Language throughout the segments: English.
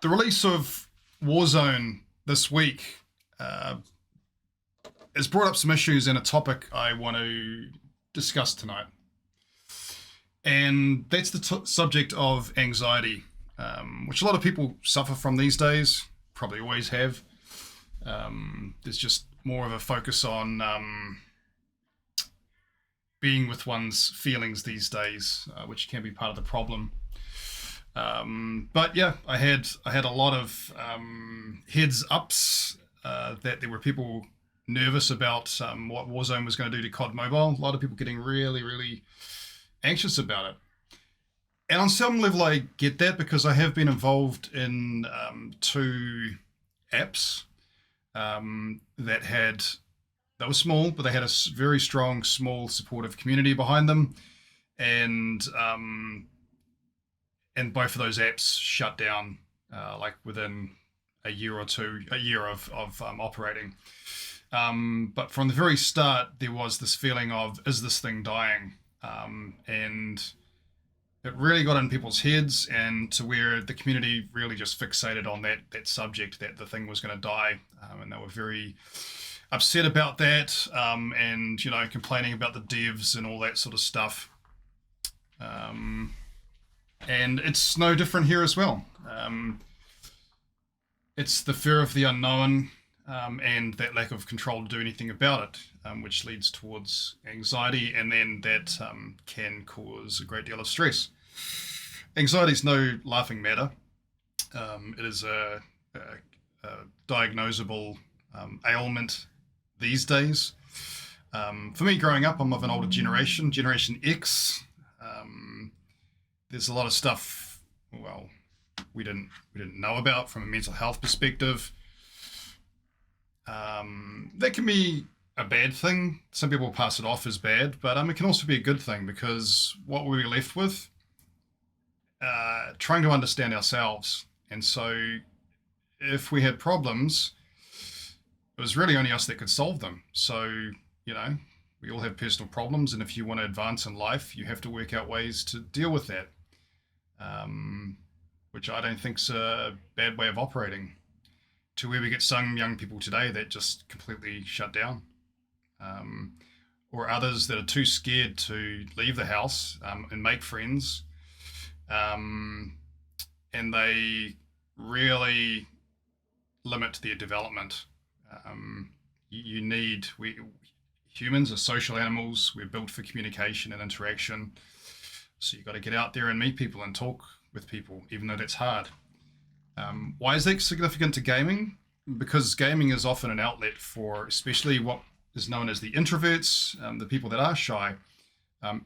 The release of Warzone this week has brought up some issues and a topic I want to discuss tonight. And that's the subject of anxiety, which a lot of people suffer from these days, probably always have. There's just more of a focus on being with one's feelings these days, which can be part of the problem. But yeah, I had a lot of heads ups that there were people nervous about what Warzone was going to do to CoD Mobile. A lot of people getting really, really anxious about it. And on some level, I get that because I have been involved in two apps that were small, but they had a very strong, small, supportive community behind them, and both of those apps shut down like within a year of operating. But from the very start, there was this feeling of, is this thing dying? And it really got in people's heads, and to where the community really just fixated on that subject, that the thing was going to die, and they were very upset about that, and complaining about the devs and all that sort of stuff. And it's no different here as well. It's the fear of the unknown, and that lack of control to do anything about it, which leads towards anxiety, and then that can cause a great deal of stress. Anxiety is no laughing matter. It is a diagnosable ailment these days. For me, growing up, I'm of an older generation, Generation X. There's a lot of stuff, well, we didn't know about from a mental health perspective. That can be a bad thing. Some people pass it off as bad, but it can also be a good thing, because what were we left with? Trying to understand ourselves. And so if we had problems, it was really only us that could solve them. So, we all have personal problems, and if you want to advance in life, you have to work out ways to deal with that, which I don't think's a bad way of operating. To where we get some young people today that just completely shut down, or others that are too scared to leave the house and make friends, and they really limit their development. Humans are social animals. We're built for communication and interaction. So you've got to get out there and meet people and talk with people, even though that's hard. Why is that significant to gaming? Because gaming is often an outlet for, especially what is known as the introverts, the people that are shy.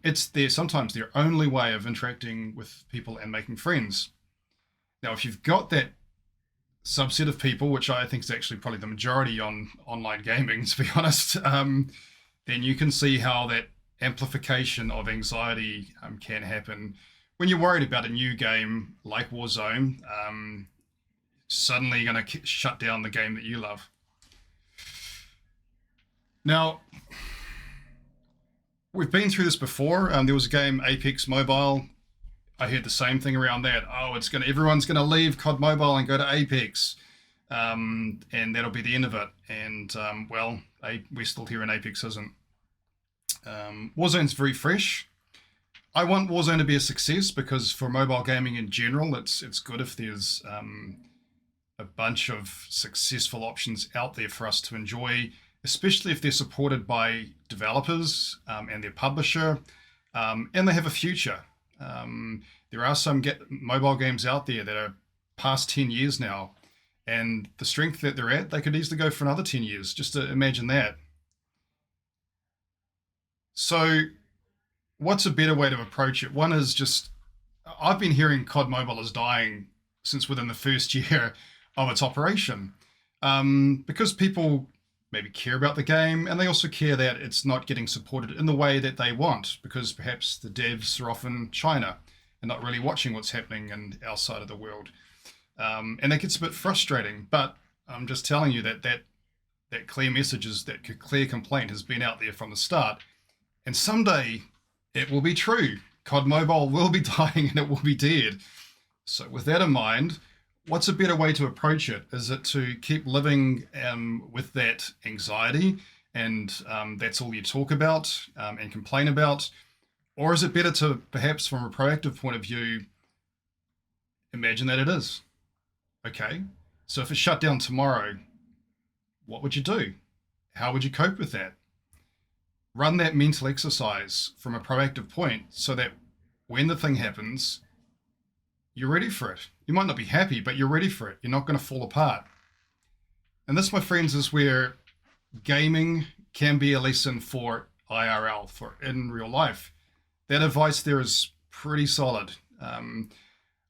It's sometimes their only way of interacting with people and making friends. Now, if you've got that subset of people, which I think is actually probably the majority on online gaming, to be honest, then you can see how that amplification of anxiety can happen when you're worried about a new game like Warzone. Suddenly you're going to shut down the game that you love. Now, we've been through this before. There was a game, Apex Mobile. I heard the same thing around that. Oh, everyone's going to leave CoD Mobile and go to Apex, and that'll be the end of it. And we're still here, and Apex isn't. Warzone's very fresh. I want Warzone to be a success, because for mobile gaming in general, it's good if there's a bunch of successful options out there for us to enjoy, especially if they're supported by developers and their publisher, and they have a future. There are some mobile games out there that are past 10 years now, and the strength that they're at, they could easily go for another 10 years. Just to imagine that. So what's a better way to approach it? One is just, I've been hearing CoD Mobile is dying since within the first year of its operation, because people maybe care about the game, and they also care that it's not getting supported in the way that they want, because perhaps the devs are often China and not really watching what's happening in our side of the world. And that gets a bit frustrating, but I'm just telling you that clear message that clear complaint has been out there from the start. And someday it will be true. CoD Mobile will be dying and it will be dead. So with that in mind, what's a better way to approach it? Is it to keep living with that anxiety and that's all you talk about and complain about? Or is it better to, perhaps from a proactive point of view, imagine that it is? Okay, so if it's shut down tomorrow, what would you do? How would you cope with that? Run that mental exercise from a proactive point so that when the thing happens, you're ready for it. You might not be happy, but you're ready for it. You're not going to fall apart. And this, my friends, is where gaming can be a lesson for IRL, for in real life. That advice there is pretty solid.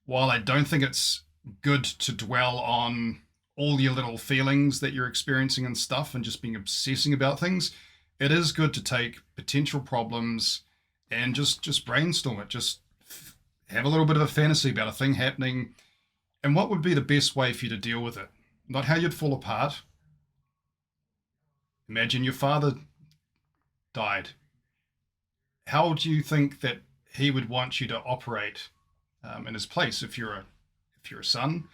While I don't think it's good to dwell on all your little feelings that you're experiencing and stuff and just being obsessing about things, it is good to take potential problems and just brainstorm it. Just have a little bit of a fantasy about a thing happening and what would be the best way for you to deal with it. Not how you'd fall apart. Imagine your father died. How do you think that he would want you to operate in his place if you're a son?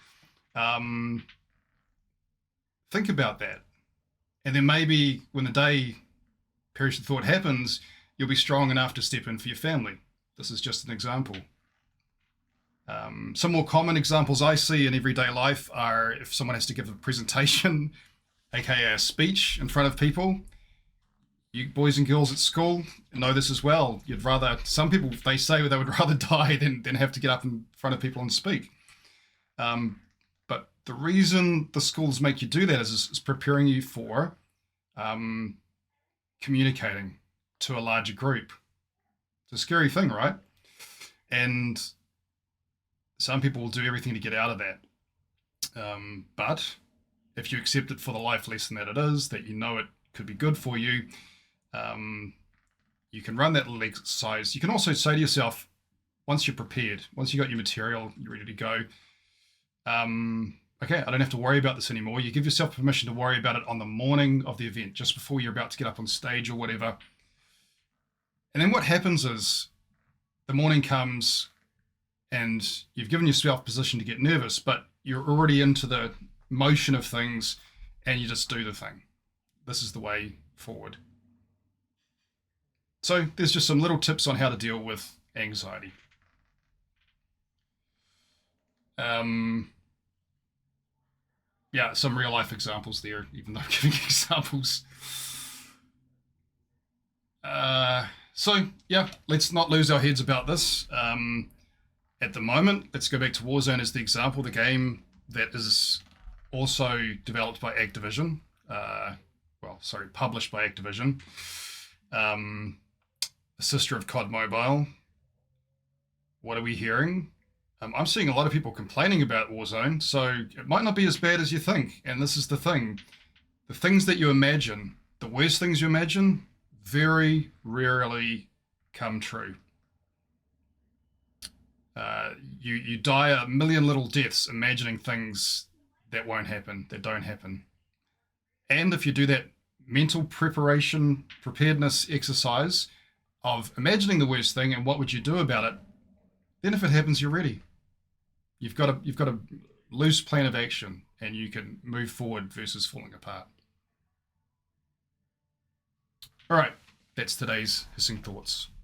Think about that, and then maybe when the day perish of thought happens, you'll be strong enough to step in for your family. This is just an example. Some more common examples I see in everyday life are if someone has to give a presentation, aka a speech in front of people. You boys and girls at school know this as well. You'd rather, some people, they say they would rather die than have to get up in front of people and speak. But the reason the schools make you do that is preparing you for communicating to a larger group. It's a scary thing, right? And some people will do everything to get out of that. But if you accept it for the life lesson that it is, that you know it could be good for you, you can run that little exercise. You can also say to yourself, once you're prepared, once you got your material, you're ready to go, okay, I don't have to worry about this anymore. You give yourself permission to worry about it on the morning of the event, just before you're about to get up on stage or whatever. And then what happens is the morning comes and you've given yourself permission to get nervous, but you're already into the motion of things and you just do the thing. This is the way forward. So there's just some little tips on how to deal with anxiety. Yeah, some real life examples there, even though I'm giving examples. So yeah, let's not lose our heads about this. At the moment, let's go back to Warzone as the example, the game that is also developed by Activision. Published by Activision. A sister of CoD Mobile. What are we hearing? I'm seeing a lot of people complaining about Warzone, so it might not be as bad as you think. And this is the thing. The things that you imagine, the worst things you imagine, very rarely come true. You die a million little deaths imagining things that won't happen, that don't happen. And if you do that mental preparedness exercise of imagining the worst thing and what would you do about it, then if it happens, you're ready. You've got a loose plan of action and you can move forward versus falling apart. All right, that's today's Hissing Thoughts.